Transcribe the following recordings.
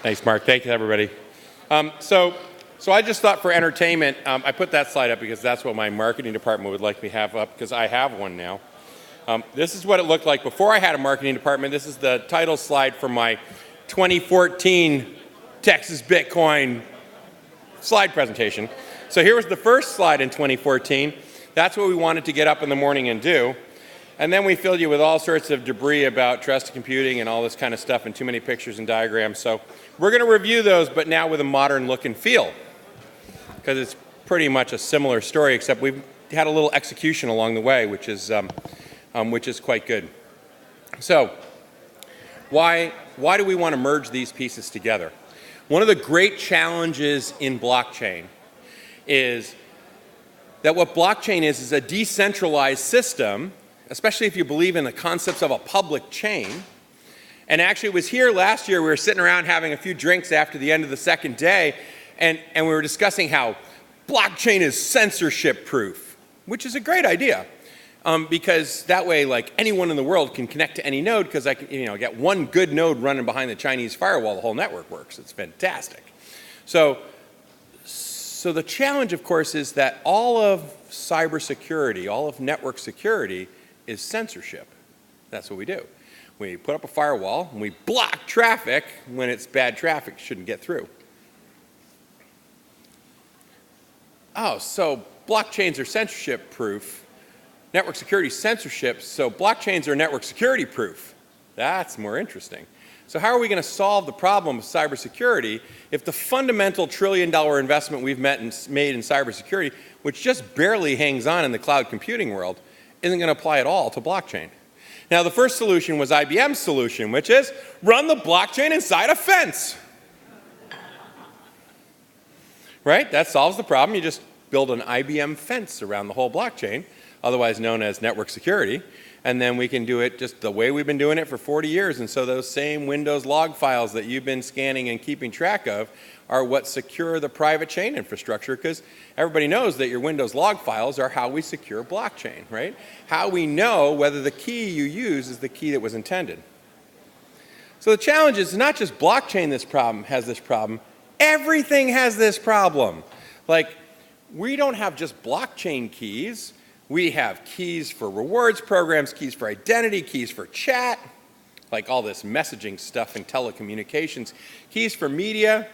Thanks, Mark. Thank you, everybody. So I just thought for entertainment, I put that slide up because that's what my marketing department would like me to have up, because I have one now. This is what it looked like before I had a marketing department. This is the title slide from my 2014 Texas Bitcoin slide presentation. So here was the first slide in 2014. That's what we wanted to get up in the morning and do. And then we filled you with all sorts of debris about trusted computing and all this kind of stuff and too many pictures and diagrams. So we're going to review those, but now with a modern look and feel, because it's pretty much a similar story, except we've had a little execution along the way, which is quite good. So why do we want to merge these pieces together? One of the great challenges in blockchain is that what blockchain is a decentralized system, especially if you believe in the concepts of a public chain. And actually it was here last year, we were sitting around having a few drinks after the end of the second day, and we were discussing how blockchain is censorship proof, which is a great idea. Because that way, like, anyone in the world can connect to any node, because I can, get one good node running behind the Chinese firewall, the whole network works. It's fantastic. So the challenge, of course, is that all of cybersecurity, all of network security is censorship. That's what we do. We put up a firewall and we block traffic when it's bad traffic, shouldn't get through. Oh, so blockchains are censorship proof. Network security censorship, so blockchains are network security proof. That's more interesting. So how are we going to solve the problem of cybersecurity if the fundamental trillion-dollar investment we've made in cybersecurity, which just barely hangs on in the cloud computing world, isn't going to apply at all to blockchain? Now, the first solution was IBM's solution, which is run the blockchain inside a fence. Right? That solves the problem. You just build an IBM fence around the whole blockchain, otherwise known as network security, and then we can do it just the way we've been doing it for 40 years. And so those same Windows log files that you've been scanning and keeping track of are what secure the private chain infrastructure, because everybody knows that your Windows log files are how we secure blockchain, right? How we know whether the key you use is the key that was intended. So the challenge is not just blockchain has this problem, everything has this problem. Like, we don't have just blockchain keys. We have keys for rewards programs, keys for identity, keys for chat, like all this messaging stuff and telecommunications, keys for media.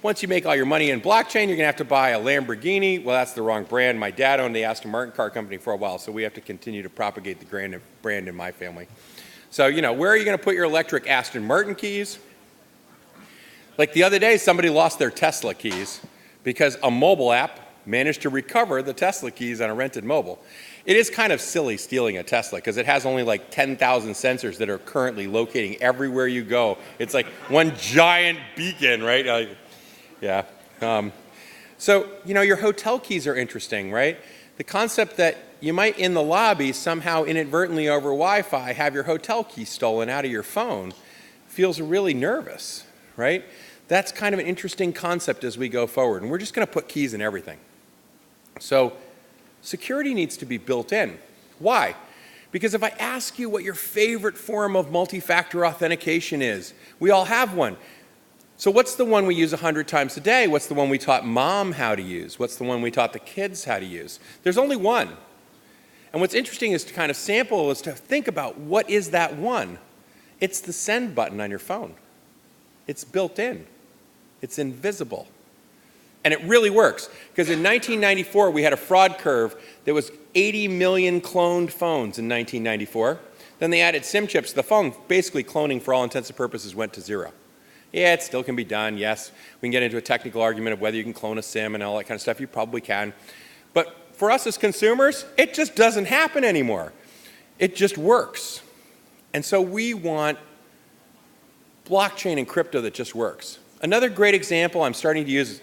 Once you make all your money in blockchain, you're going to have to buy a Lamborghini. Well, that's the wrong brand. My dad owned the Aston Martin car company for a while, so we have to continue to propagate the brand in my family. So, where are you going to put your electric Aston Martin keys? Like the other day, somebody lost their Tesla keys because a mobile app managed to recover the Tesla keys on a rented mobile. It is kind of silly stealing a Tesla because it has only like 10,000 sensors that are currently locating everywhere you go. It's like one giant beacon, right? Yeah. So, your hotel keys are interesting, right? The concept that you might, in the lobby, somehow inadvertently over Wi-Fi have your hotel key stolen out of your phone feels really nervous, right? That's kind of an interesting concept as we go forward. And we're just going to put keys in everything. So security needs to be built in. Why? Because if I ask you what your favorite form of multi-factor authentication is, we all have one. So what's the one we use 100 times a day? What's the one we taught mom how to use? What's the one we taught the kids how to use? There's only one. And what's interesting is to kind of sample, is to think about what is that one. It's the send button on your phone. It's built in. It's invisible. And it really works, because in 1994, we had a fraud curve. There was 80 million cloned phones in 1994. Then they added SIM chips to the phone. Basically, cloning, for all intents and purposes, went to zero. Yeah, it still can be done, yes. We can get into a technical argument of whether you can clone a SIM and all that kind of stuff. You probably can. But for us as consumers, it just doesn't happen anymore. It just works. And so we want blockchain and crypto that just works. Another great example I'm starting to use,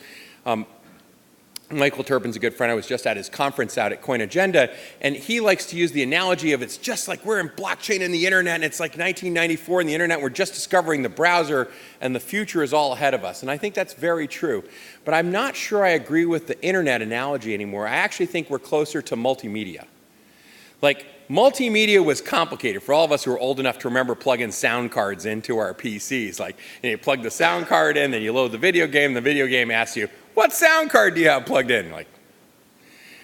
Michael Turpin's a good friend. I was just at his conference out at Coin Agenda, and he likes to use the analogy of it's just like we're in blockchain and the internet, and it's like 1994 and the internet, we're just discovering the browser, and the future is all ahead of us. And I think that's very true. But I'm not sure I agree with the internet analogy anymore. I actually think we're closer to multimedia. Like, multimedia was complicated for all of us who are old enough to remember plugging sound cards into our PCs. Like, you plug the sound card in, then you load the video game asks you, what sound card do you have plugged in? Like,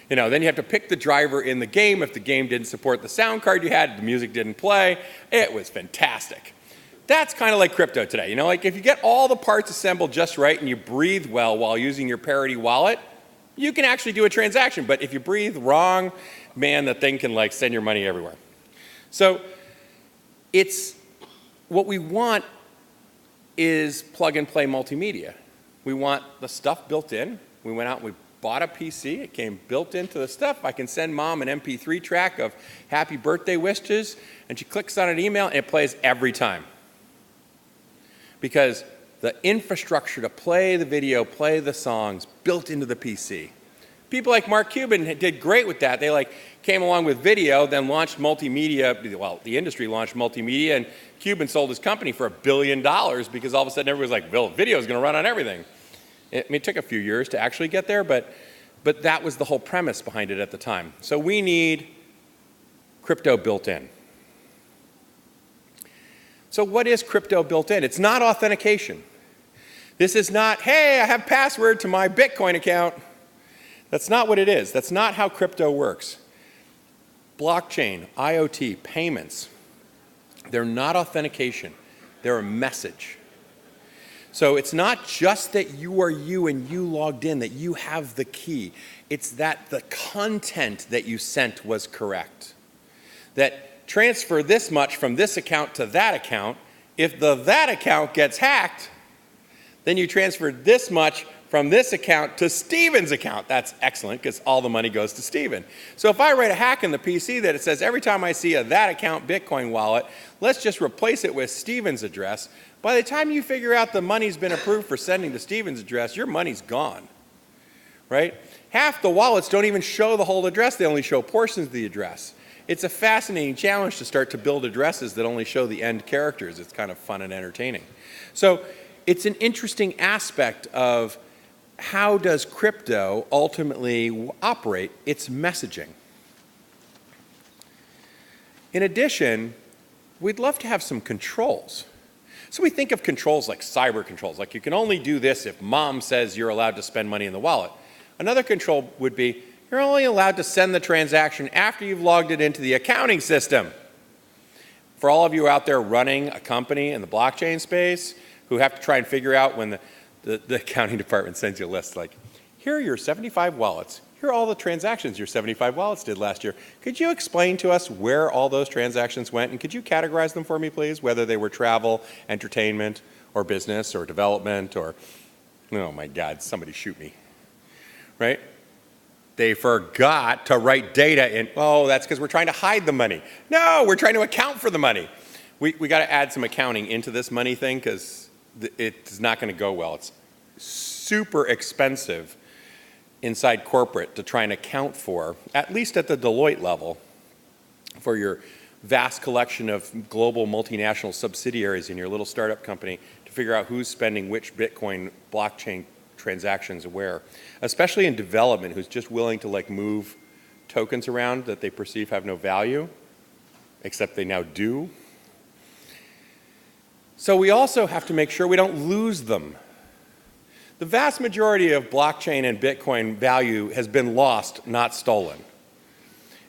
then you have to pick the driver in the game. If the game didn't support the sound card you had, the music didn't play. It was fantastic. That's kind of like crypto today. Like if you get all the parts assembled just right and you breathe well while using your Parity wallet, you can actually do a transaction. But if you breathe wrong, man, the thing can like send your money everywhere. So what we want is plug and play multimedia. We want the stuff built in. We went out and we bought a PC. It came built into the stuff. I can send mom an MP3 track of happy birthday wishes, and she clicks on an email and it plays every time. Because the infrastructure to play the video, play the songs, built into the PC. People like Mark Cuban did great with that. They came along with video, then launched multimedia. Well, the industry launched multimedia, and Cuban sold his company for $1 billion because all of a sudden everybody was like, "Well, video is going to run on everything." It took a few years to actually get there, but that was the whole premise behind it at the time. So we need crypto built in. So what is crypto built in? It's not authentication. This is not, hey, I have password to my Bitcoin account. That's not what it is. That's not how crypto works. Blockchain, IoT, payments, they're not authentication. They're a message. So it's not just that you are you and you logged in, that you have the key. It's that the content that you sent was correct. That transfer this much from this account to that account. If that account gets hacked, then you transfer this much from this account to Steven's account. That's excellent because all the money goes to Steven. So if I write a hack in the PC that it says every time I see a that account Bitcoin wallet, let's just replace it with Steven's address. By the time you figure out the money's been approved for sending to Steven's address, your money's gone, right? Half the wallets don't even show the whole address. They only show portions of the address. It's a fascinating challenge to start to build addresses that only show the end characters. It's kind of fun and entertaining. So it's an interesting aspect of how does crypto ultimately operate? It's messaging. In addition, we'd love to have some controls. So we think of controls like cyber controls, like you can only do this if mom says you're allowed to spend money in the wallet. Another control would be you're only allowed to send the transaction after you've logged it into the accounting system. For all of you out there running a company in the blockchain space who have to try and figure out when the accounting department sends you a list like, here are your 75 wallets. Here are all the transactions your 75 wallets did last year. Could you explain to us where all those transactions went? And could you categorize them for me, please? Whether they were travel, entertainment, or business, or development, or, oh my God, somebody shoot me, right? They forgot to write data in. Oh, that's because we're trying to hide the money. No, we're trying to account for the money. We got to add some accounting into this money thing because it's not going to go well. It's super expensive inside corporate to try and account for, at least at the Deloitte level, for your vast collection of global multinational subsidiaries in your little startup company to figure out who's spending which Bitcoin blockchain transactions where, especially in development, who's just willing to move tokens around that they perceive have no value, except they now do. So we also have to make sure we don't lose them. The vast majority of blockchain and Bitcoin value has been lost, not stolen.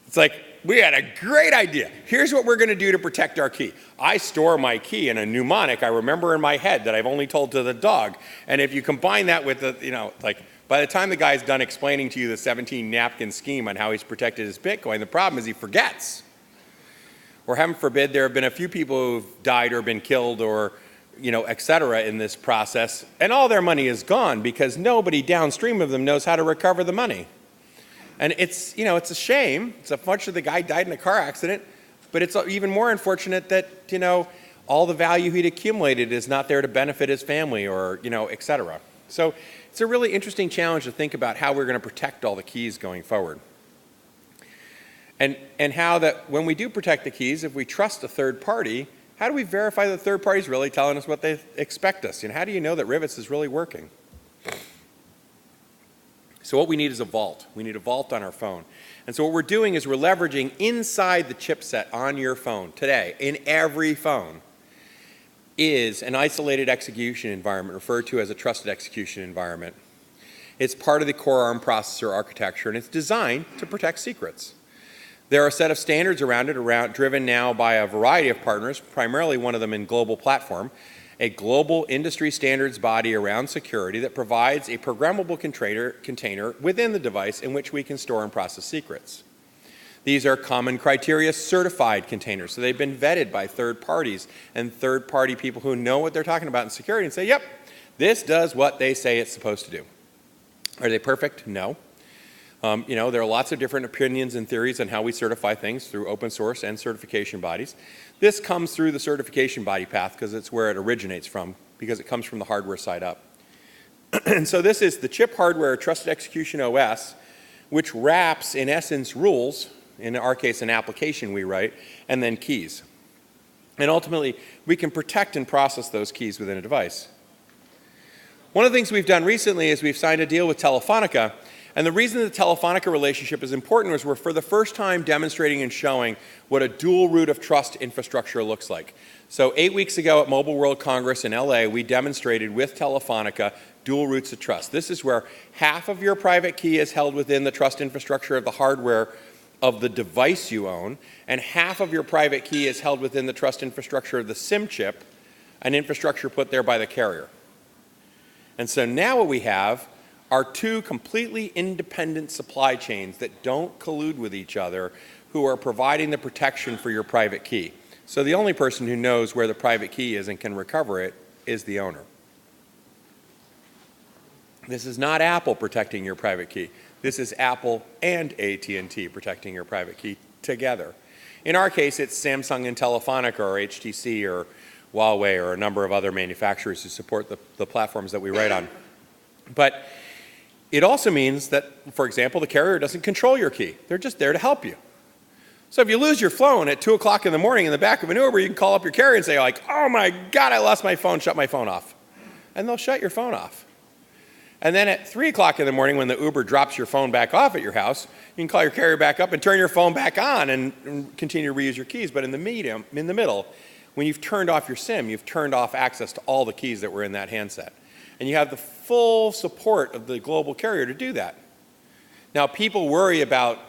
It's like, we had a great idea. Here's what we're going to do to protect our key. I store my key in a mnemonic I remember in my head that I've only told to the dog. And if you combine that with by the time the guy's done explaining to you the 17 napkin scheme on how he's protected his Bitcoin, the problem is he forgets. Or heaven forbid, there have been a few people who've died or been killed or, et cetera in this process, and all their money is gone because nobody downstream of them knows how to recover the money. And it's a shame. It's unfortunate the guy died in a car accident, but it's even more unfortunate that, all the value he'd accumulated is not there to benefit his family or, et cetera. So it's a really interesting challenge to think about how we're going to protect all the keys going forward. And how that when we do protect the keys, if we trust a third party, how do we verify the third party is really telling us what they expect us? How do you know that Rivets is really working? So what we need is a vault. We need a vault on our phone. And so what we're doing is we're leveraging inside the chipset on your phone today, in every phone, is an isolated execution environment referred to as a trusted execution environment. It's part of the core ARM processor architecture, and it's designed to protect secrets. There are a set of standards around it, driven now by a variety of partners, primarily one of them in Global Platform, a global industry standards body around security that provides a programmable container within the device in which we can store and process secrets. These are common criteria certified containers, so they've been vetted by third parties and third-party people who know what they're talking about in security and say, yep, this does what they say it's supposed to do. Are they perfect? No. There are lots of different opinions and theories on how we certify things through open source and certification bodies. This comes through the certification body path because it's where it originates from, because it comes from the hardware side up. And so this is the chip hardware trusted execution OS, which wraps, in essence, rules, in our case, an application we write, and then keys. And ultimately, we can protect and process those keys within a device. One of the things we've done recently is we've signed a deal with Telefonica. And the reason the Telefonica relationship is important is we're for the first time demonstrating and showing what a dual root of trust infrastructure looks like. So 8 weeks ago at Mobile World Congress in LA, we demonstrated with Telefonica dual roots of trust. This is where half of your private key is held within the trust infrastructure of the hardware of the device you own, and half of your private key is held within the trust infrastructure of the SIM chip, an infrastructure put there by the carrier. And so now what we have are two completely independent supply chains that don't collude with each other, who are providing the protection for your private key. So the only person who knows where the private key is and can recover it is the owner. This is not Apple protecting your private key. This is Apple and AT&T protecting your private key together. In our case, it's Samsung and Telefonica or HTC or Huawei or a number of other manufacturers who support the platforms that we write on. But it also means that, for example, the carrier doesn't control your key. They're just there to help you. So if you lose your phone at 2 o'clock in the morning in the back of an Uber, you can call up your carrier and say, like, oh my God, I lost my phone, shut my phone off. And they'll shut your phone off. And then at 3 o'clock in the morning when the Uber drops your phone back off at your house, you can call your carrier back up and turn your phone back on and continue to reuse your keys. But in the middle, when you've turned off your SIM, you've turned off access to all the keys that were in that handset. And you have the full support of the global carrier to do that. Now, people worry about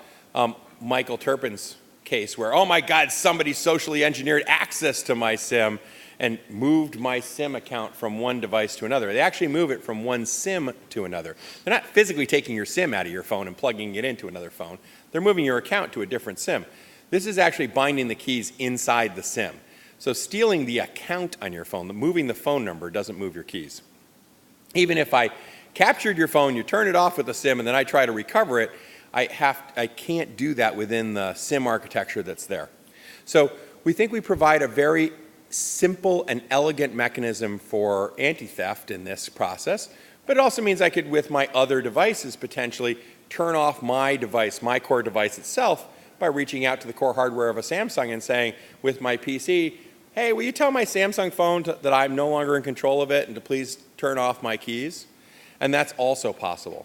Michael Turpin's case where, oh my God, somebody socially engineered access to my SIM and moved my SIM account from one device to another. They actually move it from one SIM to another. They're not physically taking your SIM out of your phone and plugging it into another phone. They're moving your account to a different SIM. This is actually binding the keys inside the SIM. So stealing the account on your phone, moving the phone number, doesn't move your keys. Even if I captured your phone, you turn it off with a SIM, and then I try to recover it, I can't do that within the SIM architecture that's there. So we think we provide a very simple and elegant mechanism for anti-theft in this process, but it also means I could, with my other devices, potentially turn off my device, my core device itself, by reaching out to the core hardware of a Samsung and saying, with my PC, hey, will you tell my Samsung phone that I'm no longer in control of it and to please turn off my keys? And that's also possible.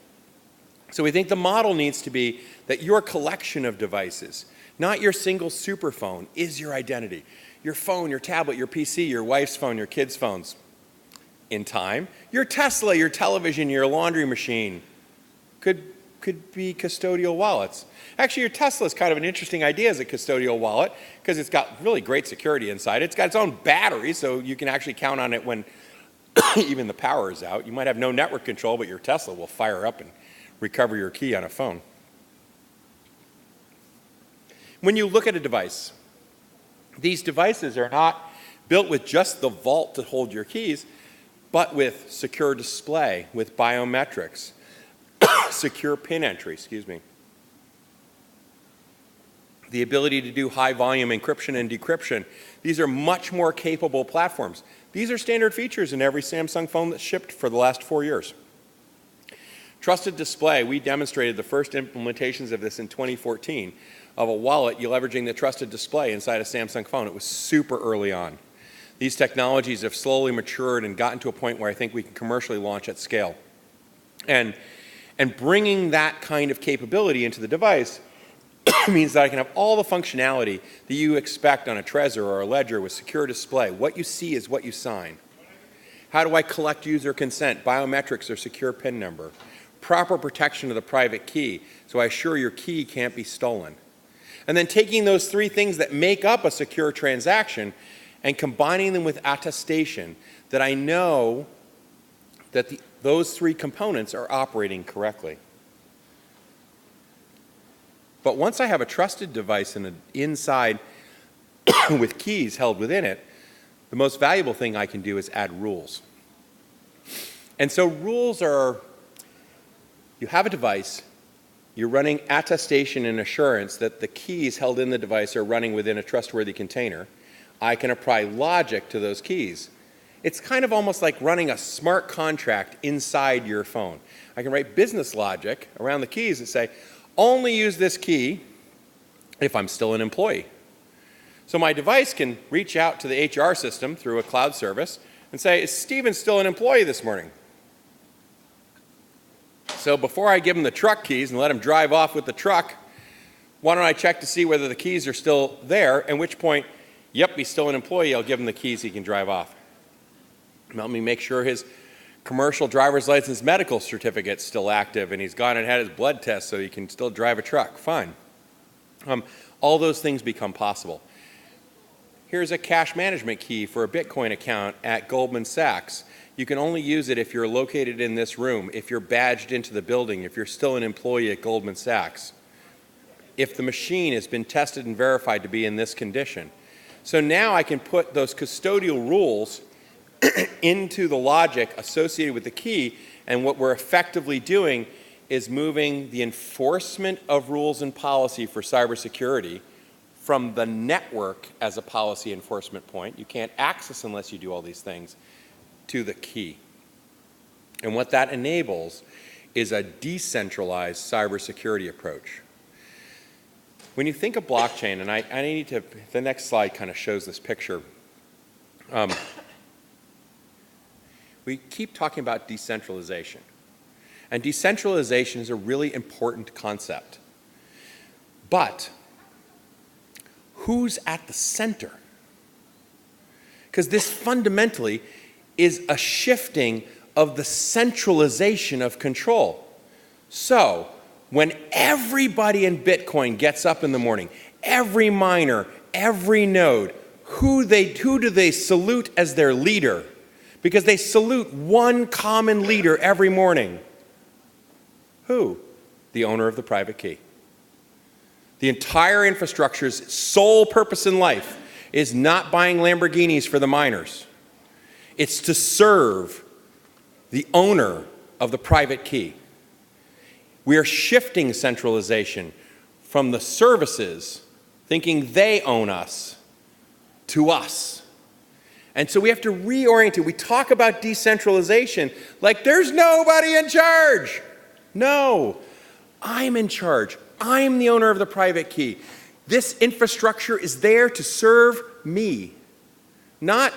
So we think the model needs to be that your collection of devices, not your single superphone, is your identity. Your phone, your tablet, your PC, your wife's phone, your kids' phones. In time, your Tesla, your television, your laundry machine could be custodial wallets. Actually, your Tesla is kind of an interesting idea as a custodial wallet because it's got really great security inside. It's got its own battery, so you can actually count on it when even the power is out. You might have no network control, but your Tesla will fire up and recover your key on a phone. When you look at a device, these devices are not built with just the vault to hold your keys, but with secure display, with biometrics, secure PIN entry, the ability to do high volume encryption and decryption. These are much more capable platforms. These are standard features in every Samsung phone that's shipped for the last 4 years. Trusted display, we demonstrated the first implementations of this in 2014 of a wallet, you're leveraging the trusted display inside a Samsung phone. It was super early on. These technologies have slowly matured and gotten to a point where I think we can commercially launch at scale. And And bringing that kind of capability into the device means that I can have all the functionality that you expect on a Trezor or a Ledger with secure display. What you see is what you sign. How do I collect user consent, biometrics or secure PIN number? Proper protection of the private key, so I assure your key can't be stolen. And then taking those three things that make up a secure transaction and combining them with attestation that I know that those three components are operating correctly. But once I have a trusted device inside with keys held within it, the most valuable thing I can do is add rules. And so rules are, you have a device, you're running attestation and assurance that the keys held in the device are running within a trustworthy container. I can apply logic to those keys. It's kind of almost like running a smart contract inside your phone. I can write business logic around the keys and say, only use this key if I'm still an employee. So my device can reach out to the HR system through a cloud service and say, is Steven still an employee this morning? So before I give him the truck keys and let him drive off with the truck, why don't I check to see whether the keys are still there, at which point, yep, he's still an employee, I'll give him the keys, he can drive off. Let me make sure his commercial driver's license medical certificate's still active and he's gone and had his blood test so he can still drive a truck, fine. All those things become possible. Here's a cash management key for a Bitcoin account at Goldman Sachs. You can only use it if you're located in this room, if you're badged into the building, if you're still an employee at Goldman Sachs, if the machine has been tested and verified to be in this condition. So now I can put those custodial rules into the logic associated with the key, and what we're effectively doing is moving the enforcement of rules and policy for cybersecurity from the network as a policy enforcement point. You can't access unless you do all these things, to the key. And what that enables is a decentralized cybersecurity approach. When you think of blockchain, and I need to, the next slide kind of shows this picture. We keep talking about decentralization. And decentralization is a really important concept. But who's at the center? Because this fundamentally is a shifting of the centralization of control. So, when everybody in Bitcoin gets up in the morning, every miner, every node, who do they salute as their leader? Because they salute one common leader every morning. Who? The owner of the private key. The entire infrastructure's sole purpose in life is not buying Lamborghinis for the miners. It's to serve the owner of the private key. We are shifting centralization from the services, thinking they own us, to us. And so we have to reorient it. We talk about decentralization like there's nobody in charge. No, I'm in charge. I'm the owner of the private key. This infrastructure is there to serve me, not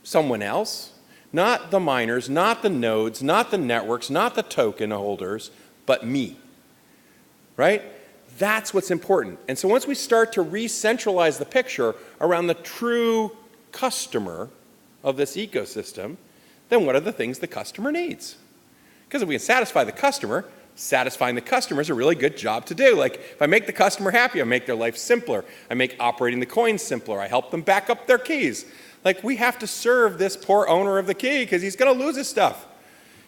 someone else, not the miners, not the nodes, not the networks, not the token holders, but me, right? That's what's important. And so once we start to re-centralize the picture around the true customer of this ecosystem, then what are the things the customer needs? Because if we can satisfy the customer, satisfying the customer is a really good job to do. Like, if I make the customer happy, I make their life simpler. I make operating the coins simpler. I help them back up their keys. Like, we have to serve this poor owner of the key because he's going to lose his stuff.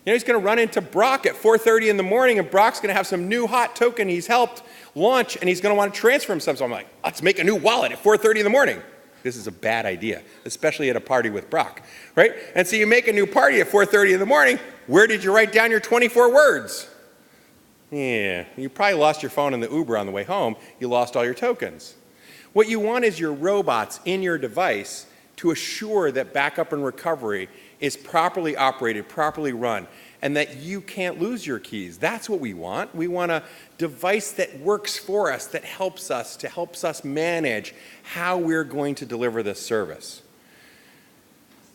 You know, he's going to run into Brock at 4:30 in the morning, and Brock's going to have some new hot token he's helped launch, and he's going to want to transfer himself. So I'm like, let's make a new wallet at 4:30 in the morning. This is a bad idea, especially at a party with Brock, right? And so you make a new party at 4:30 in the morning. Where did you write down your 24 words? Yeah, you probably lost your phone in the Uber on the way home. You lost all your tokens. What you want is your robots in your device to assure that backup and recovery is properly operated, properly run, and that you can't lose your keys. That's what we want. We want a device that works for us, that helps us manage how we're going to deliver this service.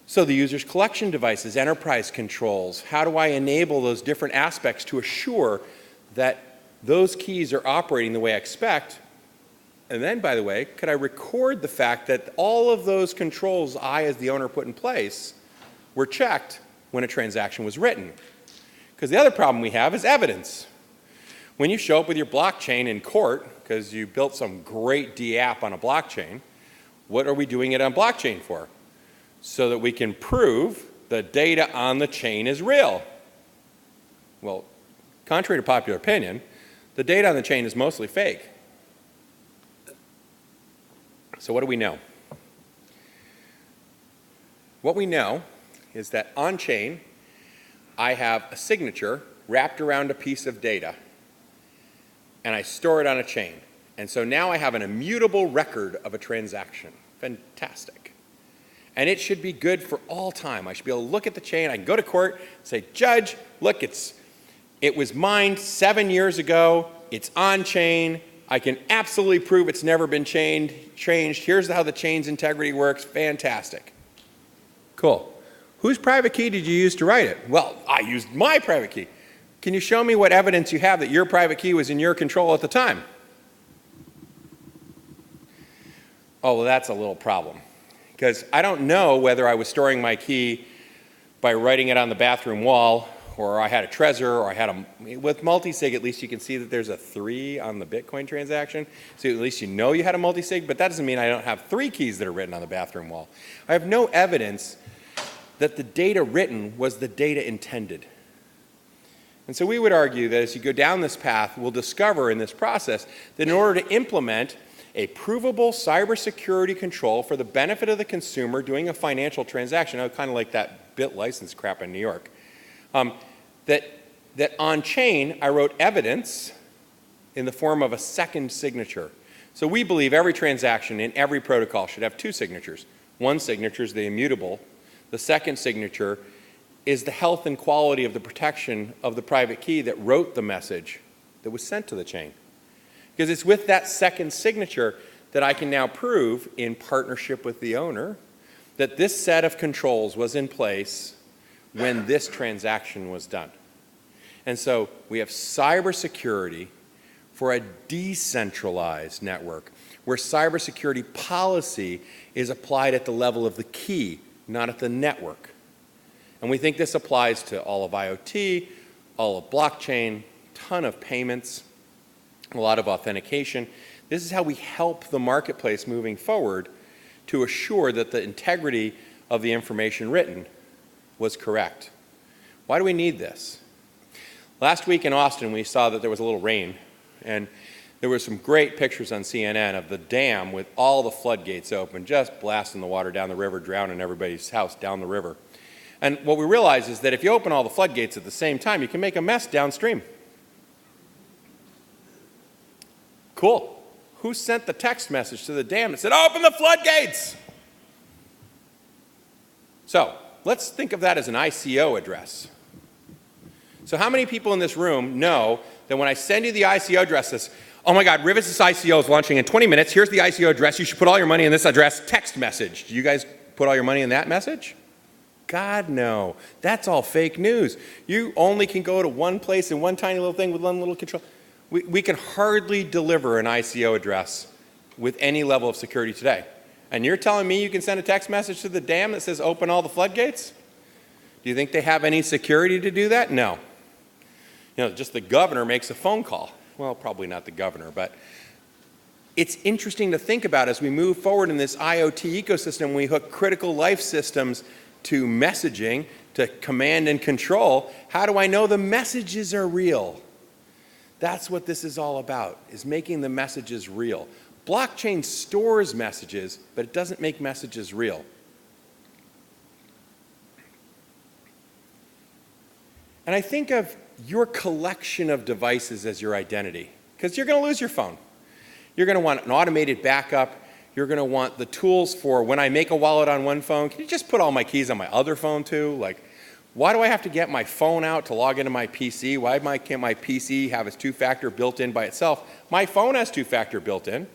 So the user's collection devices, enterprise controls, how do I enable those different aspects to assure that those keys are operating the way I expect? And then, by the way, could I record the fact that all of those controls I, as the owner, put in place were checked when a transaction was written? Because the other problem we have is evidence. When you show up with your blockchain in court, because you built some great D-app on a blockchain, what are we doing it on blockchain for? So that we can prove the data on the chain is real. Well, contrary to popular opinion, the data on the chain is mostly fake. So what do we know? What we know is that on-chain, I have a signature wrapped around a piece of data, and I store it on a chain. And so now I have an immutable record of a transaction. Fantastic. And it should be good for all time. I should be able to look at the chain. I can go to court and say, Judge, look, it was mined 7 years ago. It's on chain. I can absolutely prove it's never been changed. Here's how the chain's integrity works. Fantastic. Cool. Whose private key did you use to write it? Well, I used my private key. Can you show me what evidence you have that your private key was in your control at the time? Oh, well, that's a little problem. Because I don't know whether I was storing my key by writing it on the bathroom wall, or I had a Trezor, or I had with multisig, at least you can see that there's a 3 on the Bitcoin transaction. So at least you know you had a multisig, but that doesn't mean I don't have 3 keys that are written on the bathroom wall. I have no evidence that the data written was the data intended. And so we would argue that as you go down this path, we'll discover in this process that in order to implement a provable cybersecurity control for the benefit of the consumer doing a financial transaction, kind of like that bit license crap in New York, that on-chain I wrote evidence in the form of a second signature. So we believe every transaction in every protocol should have 2 signatures. One signature is the immutable. The second signature is the health and quality of the protection of the private key that wrote the message that was sent to the chain. Because it's with that second signature that I can now prove, in partnership with the owner, that this set of controls was in place when this transaction was done. And so we have cybersecurity for a decentralized network, where cybersecurity policy is applied at the level of the key, not at the network. And we think this applies to all of IoT, all of blockchain, ton of payments, a lot of authentication. This is how we help the marketplace moving forward to assure that the integrity of the information written was correct. Why do we need this? Last week in Austin, we saw that there was a little rain, and there were some great pictures on CNN of the dam with all the floodgates open, just blasting the water down the river, drowning everybody's house down the river. And what we realized is that if you open all the floodgates at the same time, you can make a mess downstream. Cool. Who sent the text message to the dam that said, open the floodgates? So let's think of that as an ICO address. So how many people in this room know that when I send you the ICO address, this, oh my God, Rivis' ICO is launching in 20 minutes. Here's the ICO address. You should put all your money in this address. Text message. Do you guys put all your money in that message? God, no. That's all fake news. You only can go to one place and one tiny little thing with one little control. We can hardly deliver an ICO address with any level of security today. And you're telling me you can send a text message to the dam that says open all the floodgates? Do you think they have any security to do that? No. Just the governor makes a phone call. Well, probably not the governor, but it's interesting to think about as we move forward in this IoT ecosystem. We hook critical life systems to messaging, to command and control. How do I know the messages are real? That's what this is all about, is making the messages real. Blockchain stores messages, but it doesn't make messages real. And I think of your collection of devices as your identity, because you're going to lose your phone. You're going to want an automated backup. You're going to want the tools for when I make a wallet on one phone, can you just put all my keys on my other phone too? Like, why do I have to get my phone out to log into my PC? Why can't my PC have its 2-factor built in by itself? My phone has 2-factor built in.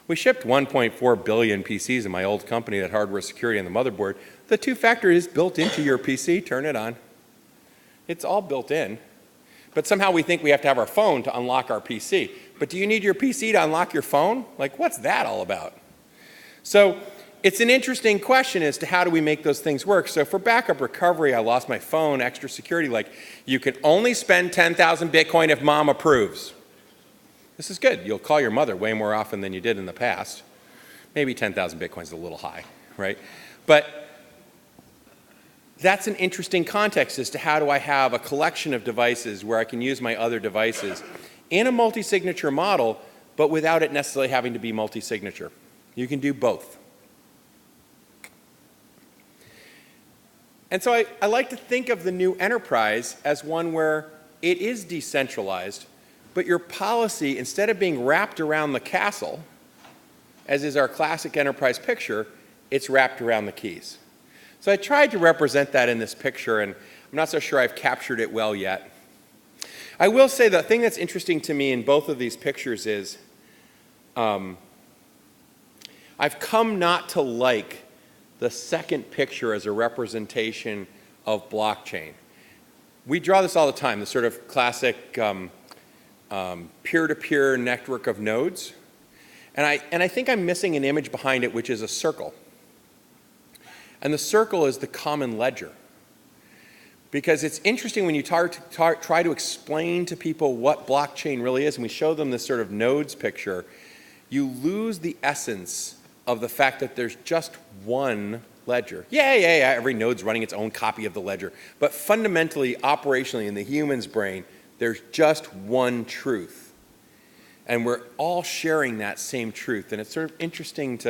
We shipped 1.4 billion PCs in my old company that hardware security on the motherboard. The two-factor is built into your PC. Turn it on. It's all built in. But somehow we think we have to have our phone to unlock our PC. But do you need your PC to unlock your phone? Like, what's that all about? So it's an interesting question as to how do we make those things work. So for backup recovery, I lost my phone, extra security, like you can only spend 10,000 Bitcoin if mom approves. This is good. You'll call your mother way more often than you did in the past. Maybe 10,000 Bitcoin is a little high, right? But that's an interesting context as to how do I have a collection of devices where I can use my other devices in a multi-signature model, but without it necessarily having to be multi-signature. You can do both. And so I like to think of the new enterprise as one where it is decentralized, but your policy, instead of being wrapped around the castle, as is our classic enterprise picture, it's wrapped around the keys. So I tried to represent that in this picture, and I'm not so sure I've captured it well yet. I will say the thing that's interesting to me in both of these pictures is I've come not to like the second picture as a representation of blockchain. We draw this all the time, the sort of classic peer-to-peer network of nodes. And I think I'm missing an image behind it, which is a circle. And the circle is the common ledger. Because it's interesting when you try to explain to people what blockchain really is, and we show them this sort of nodes picture, you lose the essence of the fact that there's just one ledger. Yeah, every node's running its own copy of the ledger. But fundamentally, operationally, in the human's brain, there's just one truth. And we're all sharing that same truth. And it's sort of interesting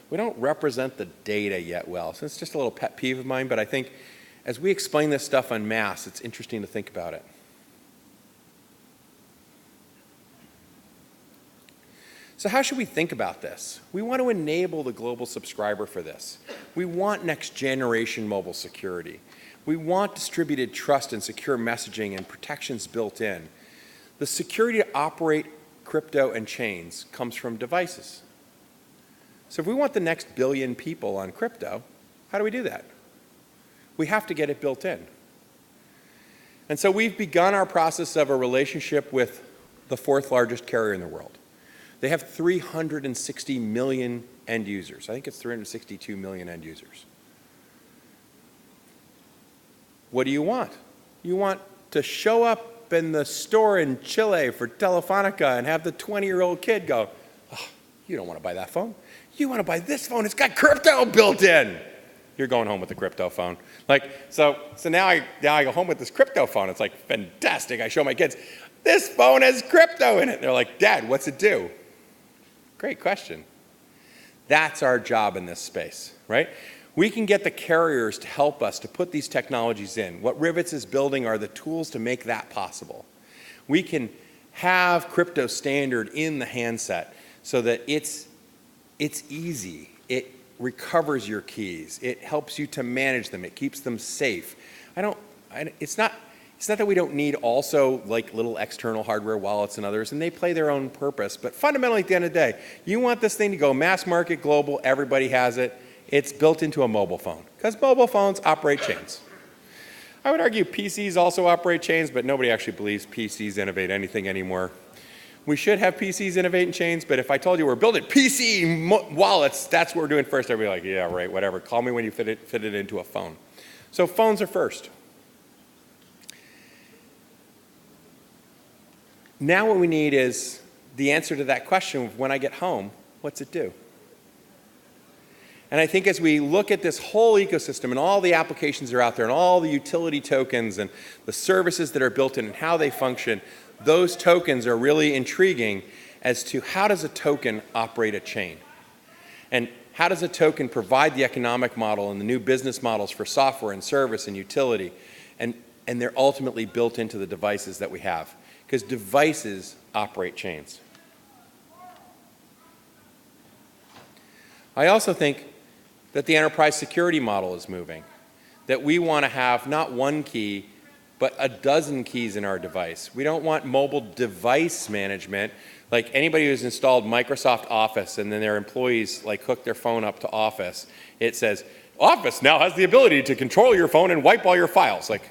we don't represent the data yet well. So it's just a little pet peeve of mine, but I think as we explain this stuff en masse, it's interesting to think about it. So how should we think about this? We want to enable the global subscriber for this. We want next generation mobile security. We want distributed trust and secure messaging and protections built in. The security to operate crypto and chains comes from devices. So if we want the next billion people on crypto, how do we do that? We have to get it built in. And so we've begun our process of a relationship with the fourth largest carrier in the world. They have 360 million end users. I think it's 362 million end users. What do you want? You want to show up in the store in Chile for Telefonica and have the 20-year-old kid go, oh, you don't want to buy that phone. You want to buy this phone. It's got crypto built in. You're going home with the crypto phone. So now I go home with this crypto phone. It's like fantastic. I show my kids, this phone has crypto in it. They're like, Dad, what's it do? Great question. That's our job in this space, right? We can get the carriers to help us to put these technologies in. What Rivets is building are the tools to make that possible. We can have crypto standard in the handset so that it's easy. It recovers your keys. It helps you to manage them. It keeps them safe. It's not that we don't need also like little external hardware wallets and others, and they play their own purpose. But fundamentally, at the end of the day, you want this thing to go mass market, global, everybody has it. It's built into a mobile phone because mobile phones operate chains. I would argue PCs also operate chains, but nobody actually believes PCs innovate anything anymore. We should have PCs innovate in chains, but if I told you we're building PC wallets, that's what we're doing first, I'd be like, yeah, right, whatever. Call me when you fit it into a phone. So phones are first. Now what we need is the answer to that question of when I get home, what's it do? And I think as we look at this whole ecosystem and all the applications that are out there and all the utility tokens and the services that are built in and how they function, those tokens are really intriguing as to how does a token operate a chain? And how does a token provide the economic model and the new business models for software and service and utility? And they're ultimately built into the devices that we have, because devices operate chains. I also think that the enterprise security model is moving, that we want to have not one key, but a dozen keys in our device. We don't want mobile device management, like anybody who's installed Microsoft Office and then their employees like hook their phone up to Office. It says, Office now has the ability to control your phone and wipe all your files. Like,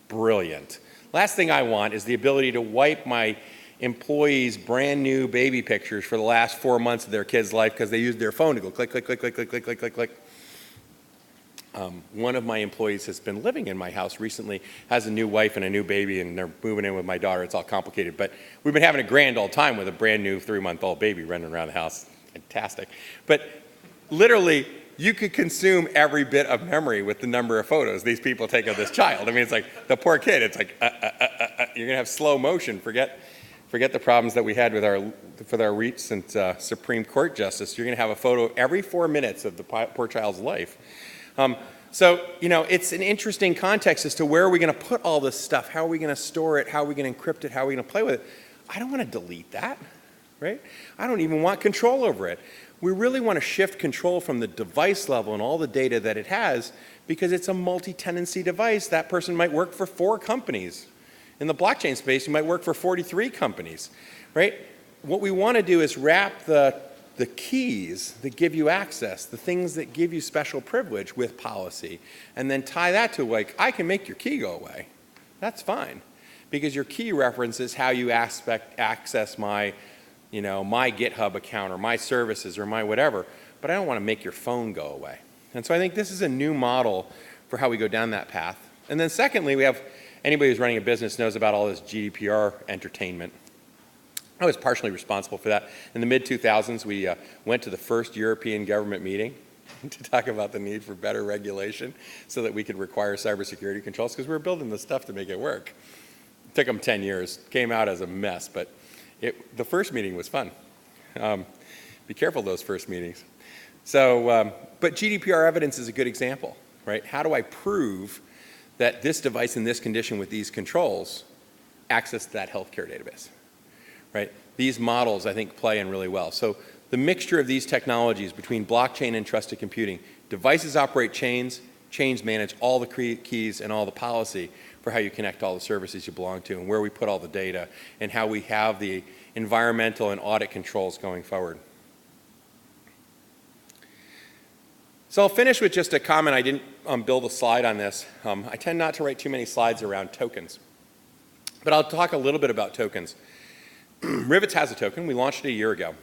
brilliant. Last thing I want is the ability to wipe my employees' brand new baby pictures for the last 4 months of their kid's life because they used their phone to go click, click, click, click, click, click, click, click, click. One of my employees has been living in my house recently, has a new wife and a new baby, and they're moving in with my daughter. It's all complicated, but we've been having a grand old time with a brand new 3-month-old baby running around the house. Fantastic. But literally, you could consume every bit of memory with the number of photos these people take of this child. I mean, it's like the poor kid. It's like, you're gonna have slow motion. Forget the problems that we had with our recent Supreme Court justice. You're gonna have a photo every 4 minutes of the poor child's life. So, it's an interesting context as to where are we going to put all this stuff? How are we going to store it? How are we going to encrypt it? How are we going to play with it? I don't want to delete that, right? I don't even want control over it. We really want to shift control from the device level and all the data that it has because it's a multi-tenancy device. That person might work for 4 companies. In the blockchain space, you might work for 43 companies, right? What we want to do is wrap the keys that give you access, the things that give you special privilege with policy, and then tie that to like, I can make your key go away. That's fine, because your key references how you access my, my GitHub account or my services or my whatever, but I don't want to make your phone go away. And so I think this is a new model for how we go down that path. And then secondly, we have, anybody who's running a business knows about all this GDPR entertainment. I was partially responsible for that. In the mid-2000s, we went to the first European government meeting to talk about the need for better regulation so that we could require cybersecurity controls because we were building the stuff to make it work. It took them 10 years, came out as a mess, but the first meeting was fun. Be careful those first meetings. So, but GDPR evidence is a good example, right? How do I prove that this device in this condition with these controls access that healthcare database? Right? These models, I think, play in really well. So the mixture of these technologies between blockchain and trusted computing, devices operate chains, chains manage all the keys and all the policy for how you connect all the services you belong to and where we put all the data and how we have the environmental and audit controls going forward. So I'll finish with just a comment. I didn't build a slide on this. I tend not to write too many slides around tokens, but I'll talk a little bit about tokens. Rivets has a token. We launched it a year ago.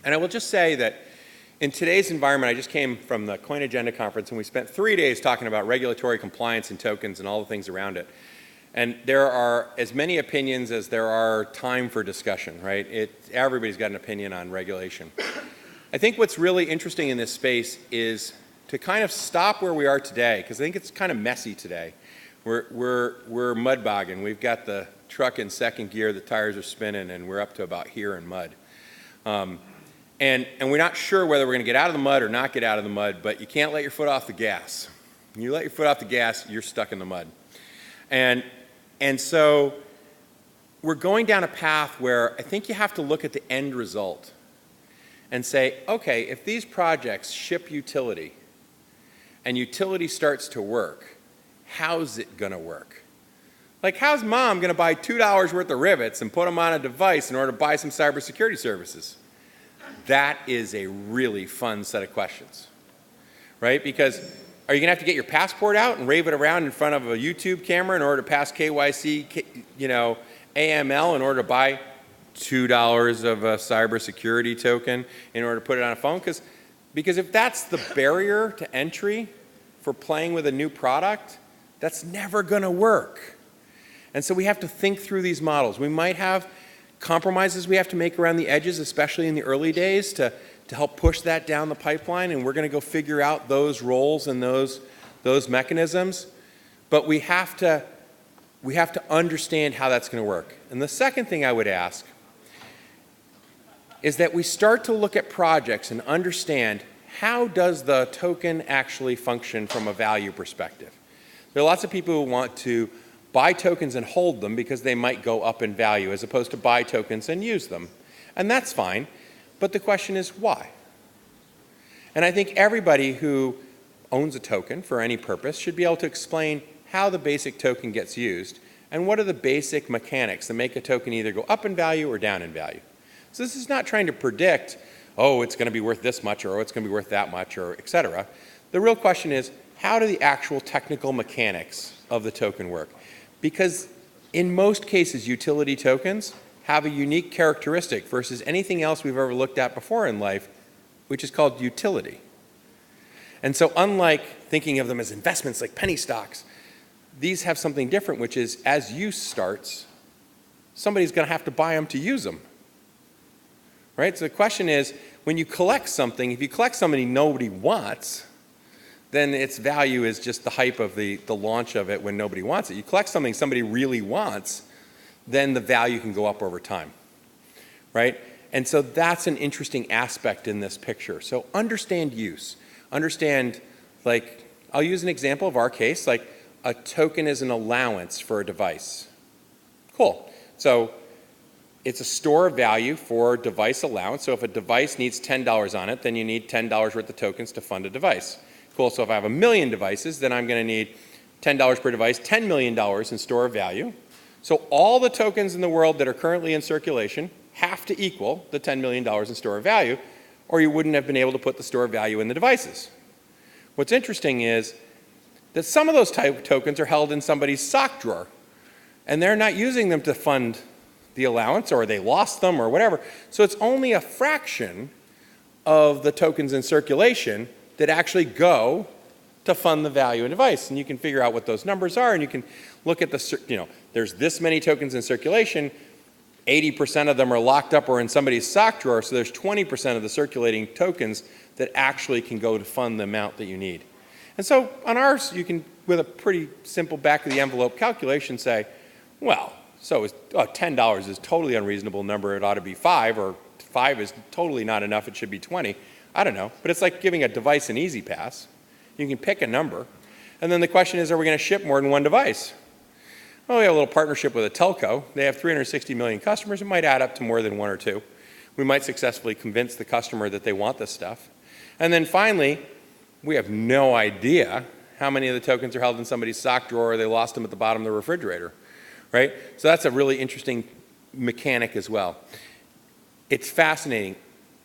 And I will just say that in today's environment, I just came from the Coin Agenda conference, and we spent 3 days talking about regulatory compliance and tokens and all the things around it. And there are as many opinions as there are time for discussion, right? Everybody's got an opinion on regulation. I think what's really interesting in this space is to kind of stop where we are today, because I think it's kind of messy today. We're mud bogging. We've got the truck in second gear, the tires are spinning, and we're up to about here in mud. And we're not sure whether we're going to get out of the mud or not get out of the mud, but you can't let your foot off the gas. When you let your foot off the gas, you're stuck in the mud. And so we're going down a path where I think you have to look at the end result and say, okay, if these projects ship utility and utility starts to work, how's it going to work? Like, how's mom going to buy $2 worth of rivets and put them on a device in order to buy some cybersecurity services? That is a really fun set of questions, right? Because are you going to have to get your passport out and wave it around in front of a YouTube camera in order to pass KYC, AML in order to buy $2 of a cybersecurity token in order to put it on a phone? Because if that's the barrier to entry for playing with a new product, that's never going to work. And so we have to think through these models. We might have compromises we have to make around the edges, especially in the early days, to help push that down the pipeline, and we're going to go figure out those roles and those mechanisms. But we have to understand how that's going to work. And the second thing I would ask is that we start to look at projects and understand how does the token actually function from a value perspective. There are lots of people who want to buy tokens and hold them because they might go up in value as opposed to buy tokens and use them. And that's fine, but the question is why? And I think everybody who owns a token for any purpose should be able to explain how the basic token gets used and what are the basic mechanics that make a token either go up in value or down in value. So this is not trying to predict, oh, it's going to be worth this much or oh, it's going to be worth that much or et cetera. The real question is, how do the actual technical mechanics of the token work? Because in most cases, utility tokens have a unique characteristic versus anything else we've ever looked at before in life, which is called utility. And so unlike thinking of them as investments like penny stocks, these have something different, which is as use starts, somebody's going to have to buy them to use them. Right? So the question is, when you collect something, if you collect something nobody wants, then its value is just the hype of the launch of it when nobody wants it. You collect something somebody really wants, then the value can go up over time. Right? And so that's an interesting aspect in this picture. So understand use. Understand, like, I'll use an example of our case, like a token is an allowance for a device. Cool. So it's a store of value for device allowance. So if a device needs $10 on it, then you need $10 worth of tokens to fund a device. Cool. So if I have 1 million devices, then I'm going to need $10 per device, $10 million in store of value. So all the tokens in the world that are currently in circulation have to equal the $10 million in store of value, or you wouldn't have been able to put the store of value in the devices. What's interesting is that some of those type of tokens are held in somebody's sock drawer, and they're not using them to fund the allowance, or they lost them, or whatever. So it's only a fraction of the tokens in circulation that actually go to fund the value in device. And you can figure out what those numbers are, and you can look at the, there's this many tokens in circulation, 80% of them are locked up or in somebody's sock drawer, so there's 20% of the circulating tokens that actually can go to fund the amount that you need. And so on ours, you can, with a pretty simple back-of-the-envelope calculation, say, well, so $10 is totally unreasonable number, it ought to be 5, or 5 is totally not enough, it should be 20. I don't know, but it's like giving a device an easy pass. You can pick a number, and then the question is, are we going to ship more than one device? Well, we have a little partnership with a telco. They have 360 million customers. It might add up to more than 1 or 2. We might successfully convince the customer that they want this stuff. And then finally, we have no idea how many of the tokens are held in somebody's sock drawer or they lost them at the bottom of the refrigerator, right? So that's a really interesting mechanic as well. It's fascinating.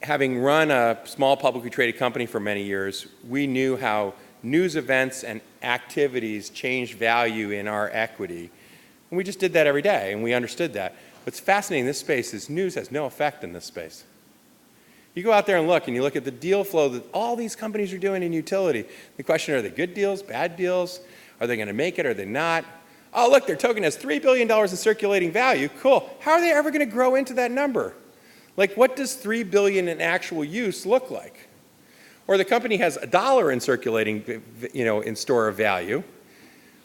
Having run a small publicly traded company for many years, we knew how news events and activities changed value in our equity. And we just did that every day, and we understood that. What's fascinating in this space is news has no effect in this space. You go out there and look at the deal flow that all these companies are doing in utility. The question, are they good deals, bad deals? Are they going to make it, are they not? Oh, look, their token has $3 billion in circulating value. Cool. How are they ever going to grow into that number? Like, what does $3 billion in actual use look like? Or the company has $1 in circulating, in store of value,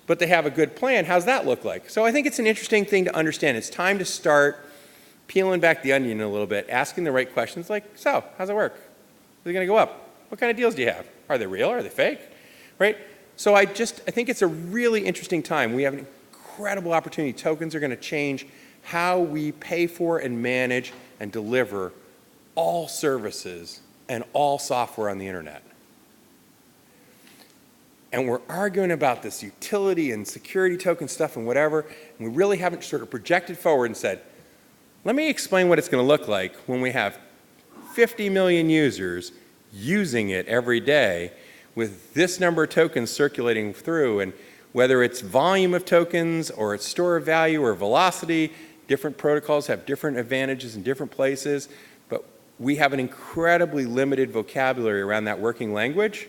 but they have a good plan. How's that look like? So I think it's an interesting thing to understand. It's time to start peeling back the onion a little bit, asking the right questions like, so, how's it work? Is it going to go up? What kind of deals do you have? Are they real? Are they fake? Right? So I think it's a really interesting time. We have an incredible opportunity. Tokens are going to change how we pay for and manage and deliver all services and all software on the internet. And we're arguing about this utility and security token stuff and whatever, and we really haven't sort of projected forward and said, let me explain what it's going to look like when we have 50 million users using it every day with this number of tokens circulating through, and whether it's volume of tokens or it's store of value or velocity, different protocols have different advantages in different places, but we have an incredibly limited vocabulary around that working language,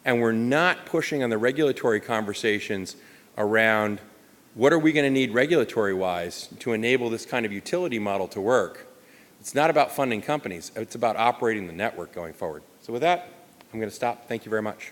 and we're not pushing on the regulatory conversations around what are we going to need regulatory-wise to enable this kind of utility model to work. It's not about funding companies. It's about operating the network going forward. So with that, I'm going to stop. Thank you very much.